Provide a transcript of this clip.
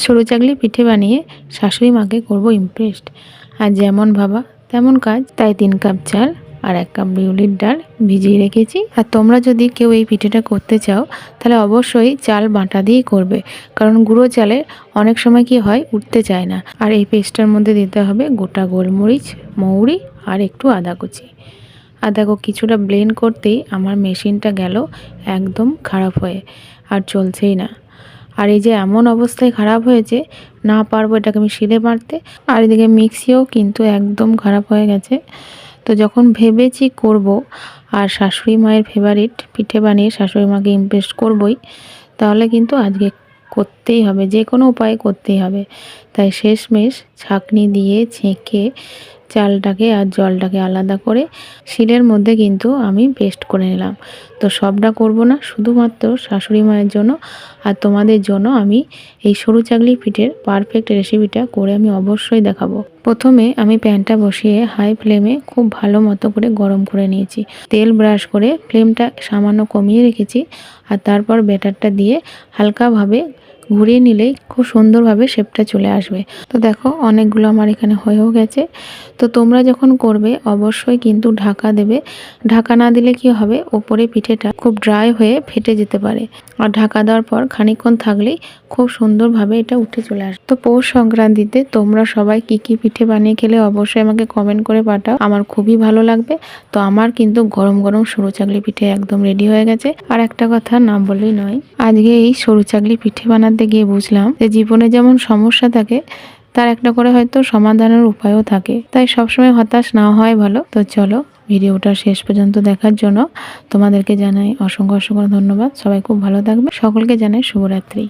সরু চাকলি পিঠে বানিয়ে শাশুড়ি মাকে করব ইমপ্রেসড। আর যেমন ভাবা তেমন কাজ। তাই 3 কাপ চাল আর 1 কাপ বিউলির ডাল ভিজিয়ে রেখেছি। আর তোমরা যদি কেউ এই পিঠেটা করতে চাও তাহলে অবশ্যই চাল বাটা দিয়েই করবে, কারণ গুঁড়ো চালে অনেক সময় কি হয়, উঠতে চায় না। আর এই পেস্টটার মধ্যে দিতে হবে গোটা গোলমরিচ, মৌরি আর একটু আদা কুচি। আর দেখো কিছুটা ব্লেন্ড করতেই আমার মেশিনটা গেল একদম খারাপ হয়ে, আর চলছেই না। আর এই যে এমন অবস্থায় খারাপ হয়েছে, না পারবো এটাকে আমি শিলে মারতে। আর এদিকে মিক্সিও কিন্তু একদম খারাপ হয়ে গেছে। তো যখন ভেবেছি করব আর শাশুড়ি মায়ের ফেভারিট পিঠে বানিয়ে শাশুড়ি মাকে ইমপ্রেস করবই, তাহলে কিন্তু আজকে করতেই হবে, যে কোনো উপায়ে করতেই হবে। তাই শেষমেশ ছাঁকনি দিয়ে ছেঁকে চালটাকে আর জলটাকে আলাদা করে শিলের মধ্যে কিন্তু আমি পেস্ট করে নিলাম। তো সবটা করব না, শুধুমাত্র শাশুড়ি মায়ের জন্য আর তোমাদের জন্য আমি এই সরু চাকলি পিঠের পারফেক্ট রেসিপিটা করে আমি অবশ্যই দেখাবো। প্রথমে আমি প্যানটা বসিয়ে হাই ফ্লেমে খুব ভালো মতো করে গরম করে নিয়েছি। তেল ব্রাশ করে ফ্লেমটা সামান্য কমিয়ে রেখেছি। আর তারপর ব্যাটারটা দিয়ে হালকাভাবে ঘুরিয়ে নিলেই খুব সুন্দরভাবে শেপটা চলে আসবে। তো দেখো অনেকগুলো আমার এখানে হয়েও গেছে। তো তোমরা যখন করবে অবশ্যই কিন্তু ঢাকা দেবে। ঢাকা না দিলে কি হবে, ওপরে পিঠেটা খুব ড্রাই হয়ে ফেটে যেতে পারে। আর ঢাকা দেওয়ার পর খানিকক্ষণ থাকলেই খুব সুন্দরভাবে এটা উঠে চলে আসবে। তো পৌষ সংক্রান্তিতে তোমরা সবাই কি কি পিঠে বানিয়ে খেলে অবশ্যই আমাকে কমেন্ট করে পাঠাও, আমার খুবই ভালো লাগবে। তো আমার কিন্তু গরম গরম সরু চাকলি পিঠে একদম রেডি হয়ে গেছে। আর একটা কথা না বললেই নয়, আজকে এই সরু চাকলি পিঠে বানাতে গিয়ে বুঝলাম যে জীবনে যেমন সমস্যা থাকে, তার একটা করে হয়তো সমাধানের উপায়ও থাকে। তাই সবসময় হতাশ না হয় ভালো। তো চলো, ভিডিওটা শেষ পর্যন্ত দেখার জন্য তোমাদেরকে জানাই অসংখ্য অসংখ্য ধন্যবাদ। সবাই খুব ভালো থাকবে। সকলকে জানাই শুভরাত্রি।